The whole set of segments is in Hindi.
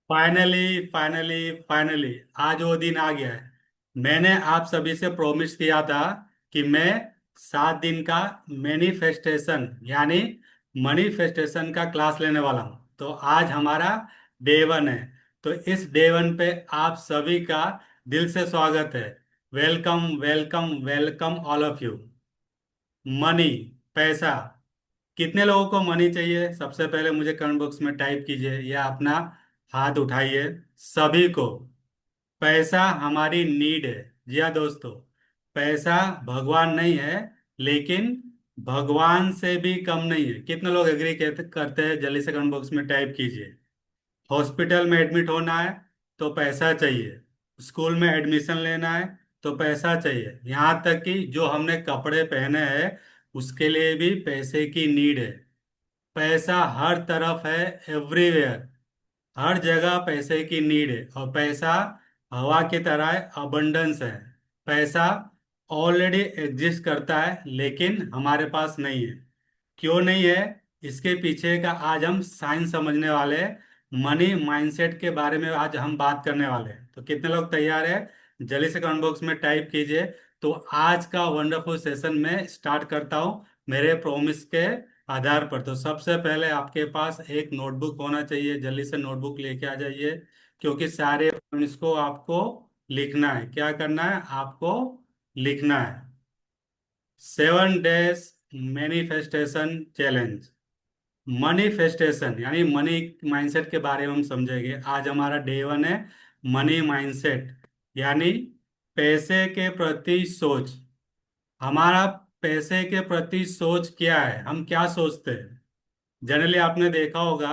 फाइनली फाइनली फाइनली आज वो दिन आ गया है। मैंने आप सभी से प्रॉमिस किया था कि मैं 7 दिन का मैनिफेस्टेशन यानी मनीफेस्टेशन का क्लास लेने वाला हूँ। तो आज हमारा डे 1 है। तो इस डे 1 पे आप सभी का दिल से स्वागत है। Welcome welcome welcome all of you. Money, पैसा, कितने लोगों को मनी चाहिए? सबसे पहले मुझे कमेंट बॉक्स में टाइप कीजिए या अपना हाथ उठाइए। सभी को। पैसा हमारी नीड है। जी हाँ दोस्तों, पैसा भगवान नहीं है, लेकिन भगवान से भी कम नहीं है। कितने लोग एग्री करते हैं? जल्दी से कमेंट बॉक्स में टाइप कीजिए। हॉस्पिटल में एडमिट होना है तो पैसा चाहिए। स्कूल में एडमिशन लेना है तो पैसा चाहिए। यहाँ तक कि जो हमने कपड़े पहने हैं उसके लिए भी पैसे की नीड है। पैसा हर तरफ है, एवरीवेयर। हर जगह पैसे की नीड है। और पैसा हवा की तरह है, अबंडेंस है। पैसा ऑलरेडी एग्जिस्ट करता है लेकिन हमारे पास नहीं है। क्यों नहीं है? इसके पीछे का आज हम साइंस समझने वाले हैं। मनी माइंडसेट के बारे में आज हम बात करने वाले हैं। तो कितने लोग तैयार है? जल्दी से कमेंट बॉक्स में टाइप कीजिए। तो आज का वंडरफुल सेशन में स्टार्ट करता हूँ मेरे प्रॉमिस के आधार पर। तो सबसे पहले आपके पास एक नोटबुक होना चाहिए। जल्दी से नोटबुक लेके आ जाइए, क्योंकि सारे पॉइंट्स को आपको लिखना है। क्या करना है? आपको लिखना है। 7 डेज मैनिफेस्टेशन चैलेंज। मनीफेस्टेशन यानी मनी माइंडसेट के बारे में हम समझेंगे। आज हमारा डे 1 है, मनी माइंडसेट यानी पैसे के प्रति सोच। हमारा पैसे के प्रति सोच क्या है? हम क्या सोचते हैं? जनरली आपने देखा होगा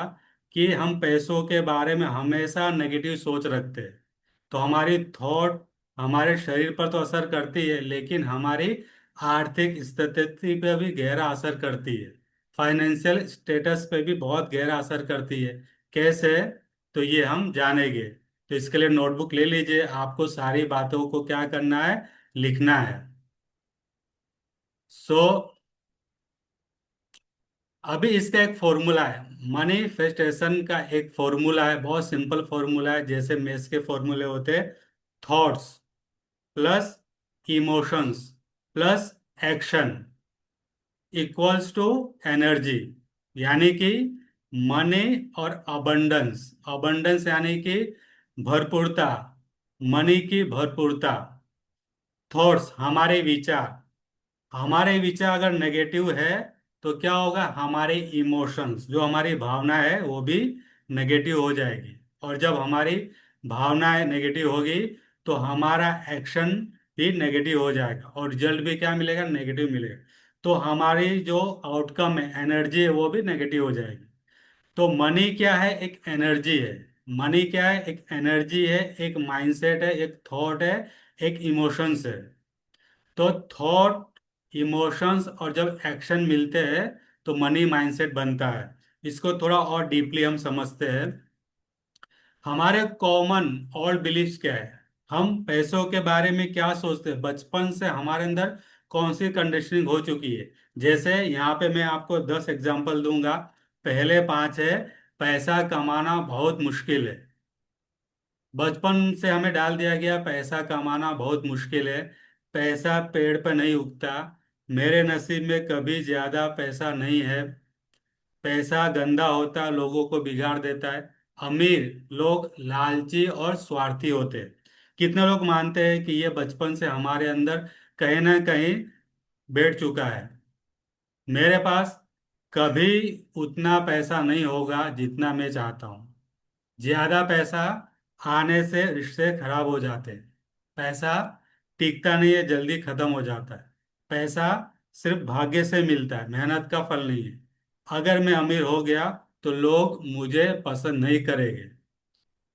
कि हम पैसों के बारे में हमेशा नेगेटिव सोच रखते हैं। तो हमारी थॉट हमारे शरीर पर तो असर करती है, लेकिन हमारी आर्थिक स्थिति पे भी गहरा असर करती है। फाइनेंशियल स्टेटस पे भी बहुत गहरा असर करती है। कैसे? तो ये हम जानेंगे। तो इसके लिए नोटबुक ले लीजिए। आपको सारी बातों को क्या करना है? लिखना है। सो अभी इसका एक फॉर्मूला है। मैनिफेस्टेशन का एक फॉर्मूला है, बहुत सिंपल फॉर्मूला है। जैसे मैथ्स के फॉर्मूले होते हैं, thoughts plus emotions plus action equals to energy. यानी कि मनी और अबंडेंस। अबंडेंस यानी कि भरपूरता, मनी की भरपूरता। थॉट्स हमारे विचार। हमारे विचार अगर नेगेटिव है तो क्या होगा? हमारे इमोशंस, जो हमारी भावना है, वो भी नेगेटिव हो जाएगी। और जब हमारी भावनाएं नेगेटिव होगी तो हमारा एक्शन भी नेगेटिव हो जाएगा और रिजल्ट भी क्या मिलेगा? नेगेटिव मिलेगा। तो हमारी जो आउटकम है, एनर्जी है, वो भी नेगेटिव हो जाएगी। तो मनी क्या है? एक एनर्जी है। मनी क्या है? एक एनर्जी है, एक माइंडसेट है, एक थॉट है, एक इमोशंस है। तो थॉट, इमोशंस और जब एक्शन मिलते हैं तो मनी माइंडसेट बनता है। इसको थोड़ा और डीपली हम समझते हैं। हमारे कॉमन ऑल बिलीफ्स क्या है? हम पैसों के बारे में क्या सोचते हैं? बचपन से हमारे अंदर कौन सी कंडीशनिंग हो चुकी है? जैसे यहाँ पे मैं आपको 10 एग्जाम्पल दूंगा। पहले 5 है, पैसा कमाना बहुत मुश्किल है। बचपन से हमें डाल दिया गया पैसा कमाना बहुत मुश्किल है। पैसा पेड़ पर नहीं उगता। मेरे नसीब में कभी ज्यादा पैसा नहीं है। पैसा गंदा होता, लोगों को बिगाड़ देता है। अमीर लोग लालची और स्वार्थी होते हैं। कितने लोग मानते हैं कि ये बचपन से हमारे अंदर कहीं ना कहीं बैठ चुका है? मेरे पास कभी उतना पैसा नहीं होगा जितना मैं चाहता हूँ। ज्यादा पैसा आने से रिश्ते खराब हो जाते हैं। पैसा टिकता नहीं है, जल्दी खत्म हो जाता है। पैसा सिर्फ भाग्य से मिलता है, मेहनत का फल नहीं है। अगर मैं अमीर हो गया तो लोग मुझे पसंद नहीं करेंगे।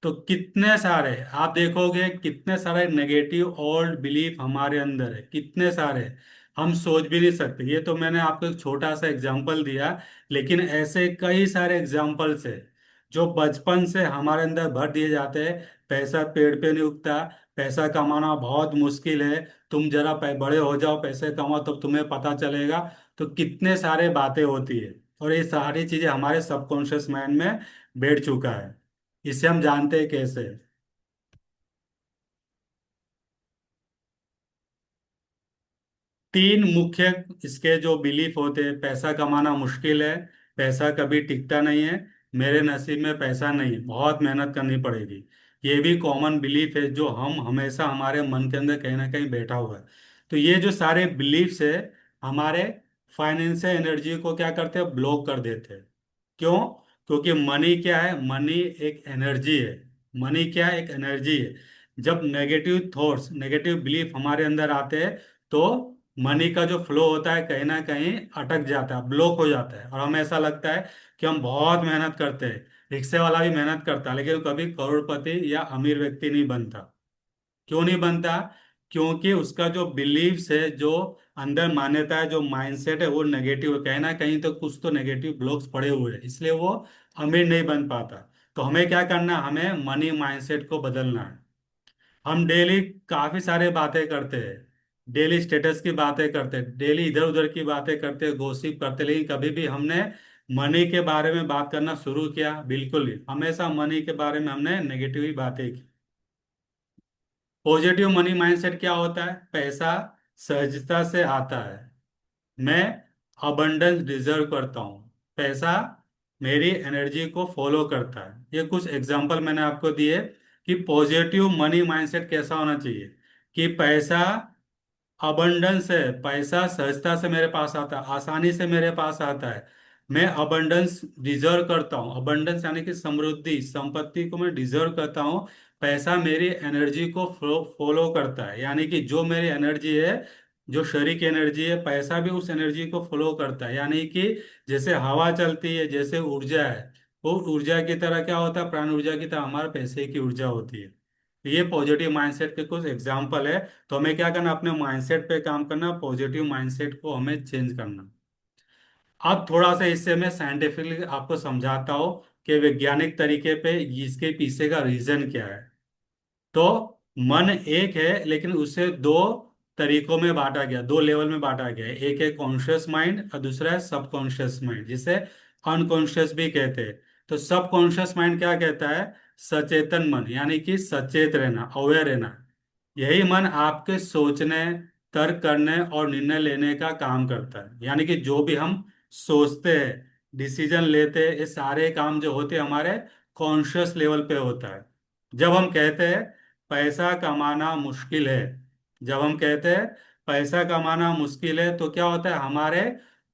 तो कितने सारे आप देखोगे, कितने सारे नेगेटिव ओल्ड बिलीफ हमारे अंदर है, कितने सारे हम सोच भी नहीं सकते। ये तो मैंने आपको एक छोटा सा एग्जांपल दिया, लेकिन ऐसे कई सारे एग्जांपल्स है जो बचपन से हमारे अंदर भर दिए जाते हैं। पैसा पेड़ पे नहीं उगता, पैसा कमाना बहुत मुश्किल है, तुम जरा बड़े हो जाओ, पैसे कमाओ तब तुम्हें पता चलेगा। तो कितने सारे बातें होती है और ये सारी चीजें हमारे सबकॉन्शियस माइंड में बैठ चुका है। इसे हम जानते हैं कैसे। तीन मुख्य इसके जो बिलीफ होते हैं: पैसा कमाना मुश्किल है, पैसा कभी टिकता नहीं है, मेरे नसीब में पैसा नहीं है, बहुत मेहनत करनी पड़ेगी। ये भी कॉमन बिलीफ है जो हम हमेशा हमारे मन के अंदर कहीं ना कहीं बैठा हुआ है। तो ये जो सारे बिलीफ्स है हमारे फाइनेंशियल एनर्जी को क्या करते हैं, ब्लॉक कर देते हैं। क्यों? क्योंकि मनी क्या है, मनी एक एनर्जी है। मनी क्या है, एक एनर्जी है। जब नेगेटिव थॉट्स, नेगेटिव बिलीफ हमारे अंदर आते हैं तो मनी का जो फ्लो होता है कहीं ना कहीं अटक जाता है, ब्लॉक हो जाता है, और हमें ऐसा लगता है कि हम बहुत मेहनत करते हैं, रिक्शे वाला भी मेहनत करता है लेकिन कभी करोड़पति या अमीर व्यक्ति नहीं बनता। क्यों नहीं बनता? क्योंकि उसका जो बिलीव्स है, जो अंदर मान्यता है, जो माइंडसेट है, वो नेगेटिव है। कहीं ना कहीं तो कुछ तो नेगेटिव ब्लॉक्स पड़े हुए हैं, इसलिए वो अमीर नहीं बन पाता। तो हमें क्या करना है, हमें मनी माइंडसेट को बदलना है। हम डेली काफी सारे बातें करते हैं, डेली स्टेटस की बातें करते हैं, डेली इधर उधर की बातें करते हैं, गॉसिप करते हैं, लेकिन कभी भी हमने मनी के बारे में बात करना शुरू किया? बिल्कुल नहीं, हमेशा मनी के बारे में हमने नेगेटिव ही बातें की। पॉजिटिव मनी माइंडसेट क्या होता है? पैसा सहजता से आता है, मैं अबंडेंस डिजर्व करता हूँ, पैसा मेरी एनर्जी को फॉलो करता है। ये कुछ एग्जांपल मैंने आपको दिए कि पॉजिटिव मनी माइंडसेट कैसा होना चाहिए। कि पैसा अबंडेंस है, पैसा सहजता से मेरे पास आता है, आसानी से मेरे पास आता है, मैं अबंडेंस डिजर्व करता हूँ। अबंडेंस यानी कि समृद्धि, संपत्ति को मैं डिजर्व करता हूँ। पैसा मेरी एनर्जी को फॉलो करता है, यानी कि जो मेरी एनर्जी है, जो शरीर की एनर्जी है, पैसा भी उस एनर्जी को फॉलो करता है। यानी कि जैसे हवा चलती है, जैसे ऊर्जा है, वो ऊर्जा की तरह क्या होता है, प्राण ऊर्जा की तरह हमारे पैसे की ऊर्जा होती है। तो ये पॉजिटिव माइंडसेट के कुछ एग्जाम्पल है। तो हमें क्या करना, अपने माइंडसेट पे काम करना, पॉजिटिव माइंडसेट को हमें चेंज करना। अब थोड़ा सा इससे मैं साइंटिफिकली आपको समझाता हूँ कि वैज्ञानिक तरीके पे इसके पीछे का रीजन क्या है। तो मन एक है लेकिन उसे दो तरीकों में बांटा गया, दो लेवल में बांटा गया है। एक है कॉन्शियस माइंड और दूसरा है सबकॉन्शियस माइंड, जिसे अनकॉन्शियस भी कहते हैं। तो सबकॉन्शियस माइंड क्या कहता है? सचेतन मन, यानी कि सचेत रहना, अवेयर रहना। यही मन आपके सोचने, तर्क करने और निर्णय लेने का काम करता है। यानी कि जो भी हम सोचते हैं, डिसीजन लेते हैं, ये सारे काम जो होते हैं हमारे कॉन्शियस लेवल पे होता है। जब हम कहते हैं पैसा कमाना मुश्किल है, जब हम कहते हैं पैसा कमाना मुश्किल है, तो क्या होता है, हमारे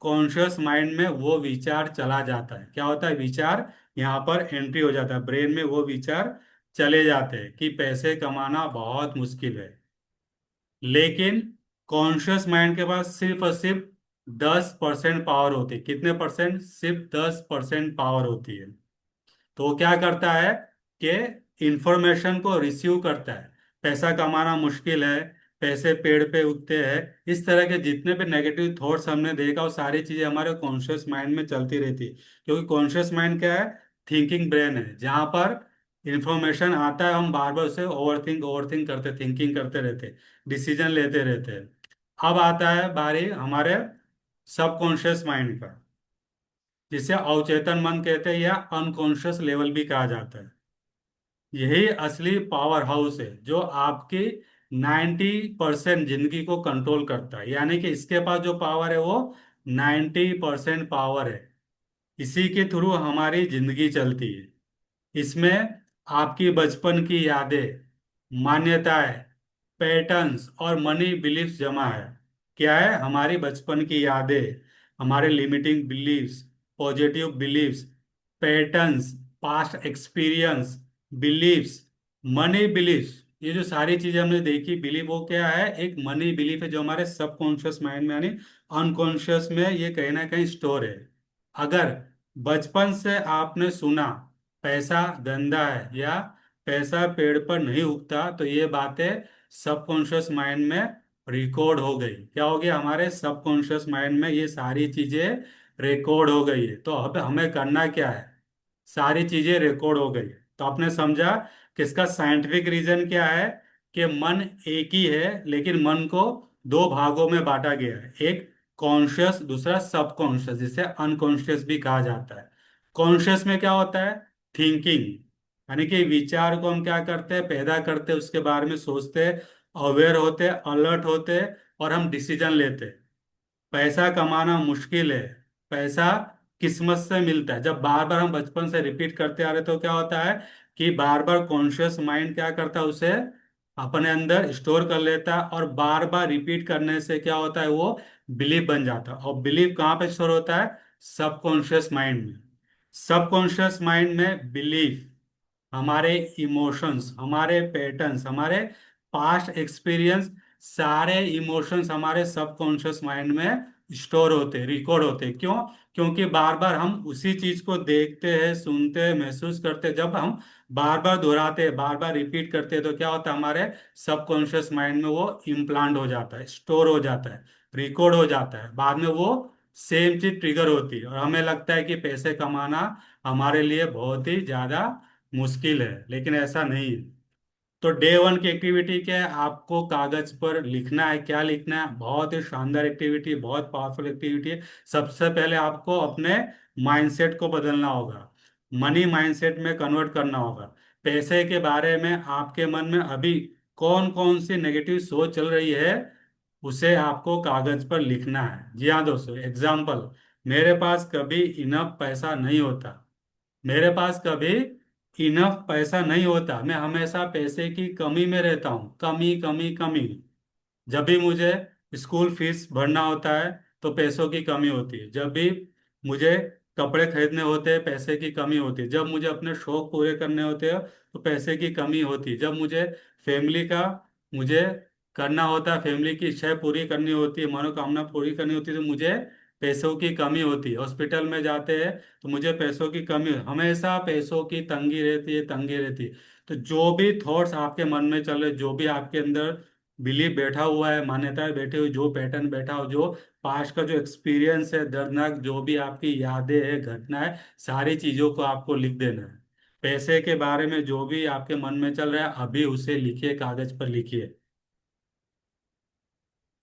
कॉन्शियस माइंड में वो विचार चला जाता है। क्या होता है, विचार यहाँ पर एंट्री हो जाता है, ब्रेन में वो विचार चले जाते हैं कि पैसे कमाना बहुत मुश्किल है। लेकिन कॉन्शियस माइंड के पास सिर्फ और सिर्फ 10% पावर होती है। कितने परसेंट? सिर्फ 10% पावर होती है। तो वो क्या करता है कि इंफॉर्मेशन को रिसीव करता है। पैसा कमाना मुश्किल है, पैसे पेड़ पे उगते हैं, इस तरह के जितने भी नेगेटिव थॉट्स हमने देखा, वो सारी चीजें हमारे कॉन्शियस माइंड में चलती रहती है। क्योंकि कॉन्शियस माइंड क्या है? थिंकिंग ब्रेन है, जहाँ पर इंफॉर्मेशन आता है, हम बार बार उसे ओवर थिंक करते, थिंकिंग करते रहते, डिसीजन लेते रहते हैं। अब आता है बारी हमारे सबकॉन्शियस माइंड का, जिसे अवचेतन मन कहते हैं या अनकॉन्शियस लेवल भी कहा जाता है। यही असली पावर हाउस है जो आपकी 90% जिंदगी को कंट्रोल करता है। यानी कि इसके पास जो पावर है वो 90% पावर है। इसी के थ्रू हमारी जिंदगी चलती है। इसमें आपकी बचपन की यादें, मान्यताएं, पैटर्न्स और मनी बिलीफ्स जमा है। क्या है? हमारी बचपन की यादें, हमारे limiting beliefs, positive beliefs, patterns, past experience, beliefs, money beliefs. ये जो सारी चीजें हमने देखी, बिलीफ वो क्या है? एक मनी बिलीफ है जो हमारे सबकॉन्शियस माइंड में यानी अनकॉन्शियस में ये कहीं ना कहीं स्टोर है। अगर बचपन से आपने सुना पैसा गंदा है या पैसा पेड़ पर नहीं उगता, तो ये बातें सबकॉन्शियस माइंड में रिकॉर्ड हो गई। क्या हो गया? हमारे सबकॉन्शियस माइंड में ये सारी चीजें रिकॉर्ड हो गई है। तो अब हमें करना क्या है? सारी चीजें रिकॉर्ड हो गई, तो आपने समझा कि इसका साइंटिफिक रीजन क्या है। कि मन एक ही है लेकिन मन को दो भागों में बांटा गया है, एक कॉन्शियस, दूसरा सबकॉन्शियस, जिसे अनकॉन्शियस भी कहा जाता है। कॉन्शियस में क्या होता है? थिंकिंग, यानी कि विचार को हम क्या करते हैं, पैदा करते हैं, उसके बारे में सोचते हैं, अवेयर होते हैं, अलर्ट होते हैं, और हम डिसीजन लेते हैं। पैसा कमाना मुश्किल है, पैसा किस्मत से मिलता है। जब बार बार हम बचपन से रिपीट करते आ रहे तो क्या होता है कि बार बार कॉन्शियस माइंड क्या करता है, उसे अपने अंदर स्टोर कर लेता है, और बार बार रिपीट करने से क्या होता है, वो बिलीफ बन जाता है। और बिलीफ कहाँ पे स्टोर होता है? सबकॉन्शियस माइंड में। सबकॉन्शियस माइंड में बिलीफ, हमारे इमोशंस, हमारे पैटर्न्स, हमारे पास्ट एक्सपीरियंस, सारे इमोशंस हमारे सबकॉन्शियस माइंड में स्टोर होते, रिकॉर्ड होते। क्यों? क्योंकि बार बार हम उसी चीज को देखते हैं, सुनते हैं, महसूस करते हैं। जब हम बार बार दोहराते हैं, बार बार रिपीट करते हैं, तो क्या होता है, हमारे सबकॉन्शियस माइंड में वो इम्प्लांट हो जाता है, स्टोर हो जाता है, रिकॉर्ड हो जाता है। बाद में वो सेम चीज ट्रिगर होती है, और हमें लगता है कि पैसे कमाना हमारे लिए बहुत ही ज्यादा मुश्किल है, लेकिन ऐसा नहीं है। तो डे वन की एक्टिविटी क्या है? आपको कागज पर लिखना है। क्या लिखना है? बहुत ही शानदार एक्टिविटी, बहुत पावरफुल एक्टिविटी है। सबसे पहले आपको अपने माइंडसेट को बदलना होगा, मनी माइंडसेट में कन्वर्ट करना होगा। पैसे के बारे में आपके मन में अभी कौन कौन सी नेगेटिव सोच चल रही है, उसे आपको कागज पर लिखना है। जी हाँ दोस्तों, एग्जाम्पल, मेरे पास कभी इनफ पैसा नहीं होता, मेरे पास कभी इनफ पैसा नहीं होता, मैं हमेशा पैसे की कमी में रहता हूँ, कमी कमी कमी। जब भी मुझे स्कूल फीस भरना होता है तो पैसों की कमी होती है। जब भी मुझे कपड़े खरीदने होते हैं, पैसे की कमी होती है। जब मुझे अपने शौक पूरे करने होते हैं तो पैसे की कमी होती है। जब मुझे फैमिली का, मुझे करना होता है, फैमिली की इच्छाएं पूरी करनी होती है, मनोकामना पूरी करनी होती है, तो मुझे पैसों की कमी होती है। हॉस्पिटल में जाते हैं तो मुझे पैसों की कमी, हमेशा पैसों की तंगी रहती है, तंगी रहती है। तो जो भी थॉट्स आपके मन में चल रहे, जो भी आपके अंदर बिलीफ बैठा हुआ है, मान्यताएं बैठी हुई, जो पैटर्न बैठा हो, जो पास्ट का जो एक्सपीरियंस है दर्दनाक, जो भी आपकी यादें है, घटनाएं, सारी चीजों को आपको लिख देना है। पैसे के बारे में जो भी आपके मन में चल रहा है, अभी उसे लिखिए, कागज पर लिखिए।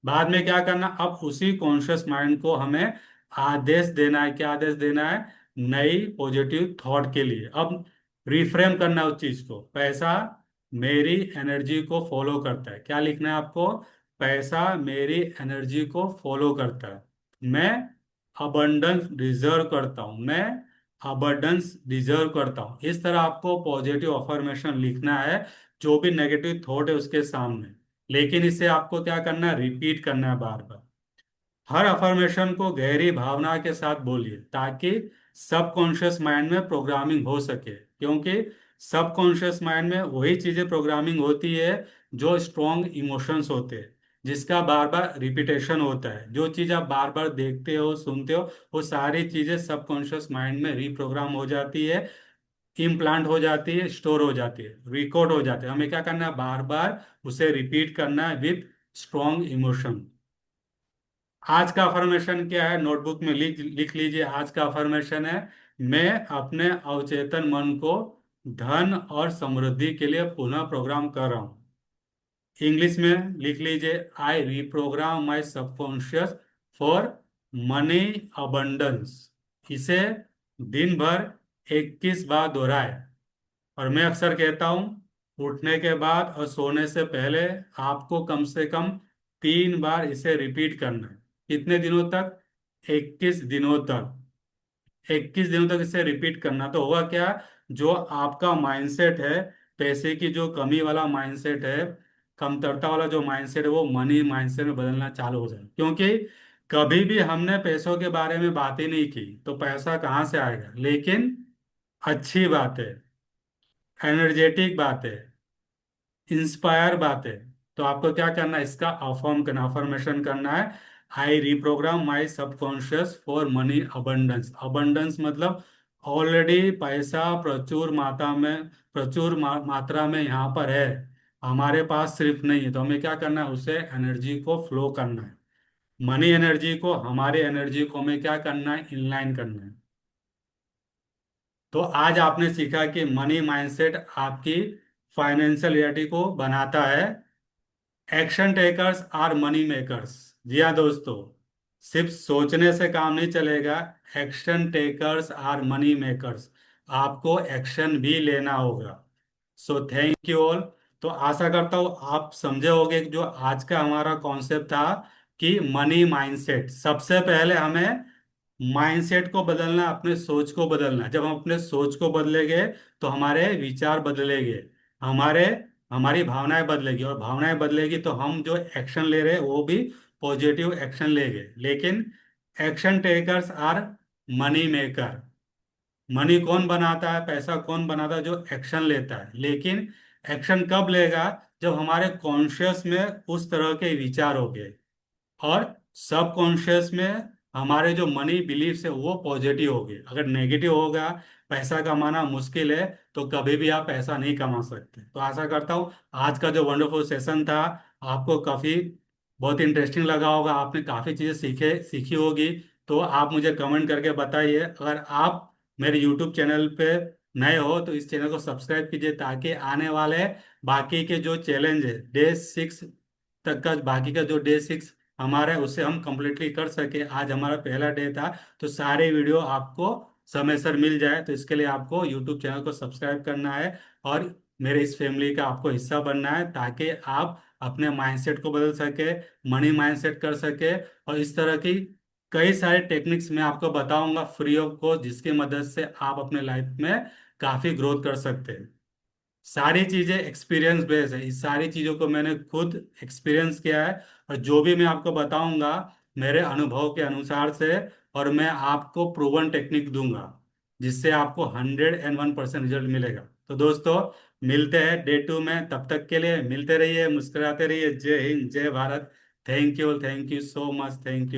बाद में क्या करना, अब उसी कॉन्शियस माइंड को हमें आदेश देना है। क्या आदेश देना है? नई पॉजिटिव थॉट के लिए। अब रिफ्रेम करना है उस चीज को। पैसा मेरी एनर्जी को फॉलो करता है। क्या लिखना है आपको? पैसा मेरी एनर्जी को फॉलो करता है, मैं अबंडेंस डिजर्व करता हूं, मैं अबंडेंस डिजर्व करता हूं। इस तरह आपको पॉजिटिव अफर्मेशन लिखना है, जो भी नेगेटिव थॉट है उसके सामने। लेकिन इसे आपको क्या करना है? रिपीट करना है बार बार। हर अफर्मेशन को गहरी भावना के साथ बोलिए, ताकि सबकॉन्शियस माइंड में प्रोग्रामिंग हो सके। क्योंकि सबकॉन्शियस माइंड में वही चीजें प्रोग्रामिंग होती है जो स्ट्रॉन्ग इमोशंस होते हैं, जिसका बार बार रिपीटेशन होता है। जो चीज आप बार बार देखते हो, सुनते हो, वो सारी चीजें सबकॉन्शियस माइंड में रिप्रोग्राम हो जाती है, इम्प्लांट हो जाती है, स्टोर हो जाती है, रिकॉर्ड हो जाती है। हमें क्या करना है? बार बार उसे रिपीट करना है विथ स्ट्रॉन्ग इमोशन। आज का अफर्मेशन क्या है? नोटबुक में लिख लिख लीजिए। आज का अफर्मेशन है, मैं अपने अवचेतन मन को धन और समृद्धि के लिए पुनः प्रोग्राम कर रहा हूँ। इंग्लिश में लिख लीजिए, I reprogram my subconscious for money abundance. इसे दिन भर 21 बार दोहराए। और मैं अक्सर कहता हूँ, उठने के बाद और सोने से पहले आपको कम से कम 3 बार इसे रिपीट करना है। कितने दिनों तक? 21 दिनों तक। 21 दिनों तक इसे रिपीट करना। तो होगा क्या? जो आपका माइंडसेट है, पैसे की जो कमी वाला माइंडसेट है, कमतरता वाला जो माइंडसेट है, वो मनी माइंडसेट में बदलना चालू हो जाए। क्योंकि कभी भी हमने पैसों के बारे में बात ही नहीं की, तो पैसा कहाँ से आएगा? लेकिन अच्छी बात है, एनर्जेटिक बात है, इंस्पायर बात है, तो आपको क्या करना है? इसका अफर्म करना, अफर्मेशन करना है। I reprogram my subconscious for money abundance. Abundance मतलब ऑलरेडी पैसा प्रचुर मात्रा में, प्रचुर मात्रा में यहाँ पर है, हमारे पास सिर्फ नहीं है। तो हमें क्या करना है? उसे एनर्जी को फ्लो करना है, मनी एनर्जी को, हमारी एनर्जी को हमें क्या करना है? इनलाइन करना है। तो आज आपने सीखा कि मनी माइंडसेट आपकी फाइनेंशियल रियलिटी को बनाता है। Action takers are money makers. जी हाँ दोस्तों, सिर्फ सोचने से काम नहीं चलेगा, action takers are money makers. आपको एक्शन भी लेना होगा। So thank you all. तो आशा करता हूँ आप समझे होंगे कि जो आज का हमारा कॉन्सेप्ट था कि मनी माइंडसेट। सबसे पहले हमें माइंडसेट को बदलना, अपने सोच को बदलना। जब हम अपने सोच को बदलेंगे तो हमारे विचार बदलेंगे, हमारे हमारी भावनाएं बदलेगी, और भावनाएं बदलेगी तो हम जो एक्शन ले रहे हैं वो भी पॉजिटिव एक्शन लेंगे। लेकिन action takers are money maker. Money कौन बनाता है, पैसा कौन बनाता है? जो एक्शन लेता है। लेकिन एक्शन कब लेगा? जब हमारे कॉन्शियस में उस तरह के विचार हो गए, और सब कॉन्शियस में हमारे जो मनी बिलीफ्स है वो पॉजिटिव हो गए। अगर नेगेटिव होगा, पैसा कमाना मुश्किल है, तो कभी भी आप पैसा नहीं कमा सकते। तो आशा करता हूँ आज का जो वंडरफुल सेशन था आपको काफी बहुत इंटरेस्टिंग लगा होगा, आपने काफी चीजें सीखी होगी। तो आप मुझे कमेंट करके बताइए। अगर आप मेरे यूट्यूब चैनल पे नए हो तो इस चैनल को सब्सक्राइब कीजिए, ताकि आने वाले बाकी के जो चैलेंज है डे 6 तक का, बाकी का जो डे 6 हमारा है उसे हम कंप्लीटली कर सके। आज हमारा पहला डे था, तो सारे वीडियो आपको समय सर मिल जाए, तो इसके लिए आपको यूट्यूब चैनल को सब्सक्राइब करना है और मेरे इस फैमिली का आपको हिस्सा बनना है, ताकि आप अपने माइंडसेट को बदल सके, मनी माइंडसेट कर सके। और इस तरह की कई सारे टेक्निक्स मैं आपको बताऊंगा फ्री ऑफ कॉस्ट, जिसकी मदद से आप अपने लाइफ में काफी ग्रोथ कर सकते हैं। सारी चीजें एक्सपीरियंस बेस्ड है, इस सारी चीजों को मैंने खुद एक्सपीरियंस किया है, और जो भी मैं आपको बताऊंगा मेरे अनुभव के अनुसार से, और मैं आपको प्रूवन टेक्निक दूंगा जिससे आपको 101% रिजल्ट मिलेगा। तो दोस्तों, मिलते हैं डे 2 में। तब तक के लिए मिलते रहिए, मुस्कुराते रहिए। जय हिंद, जय Bharat. Thank you, thank you so much, thank you.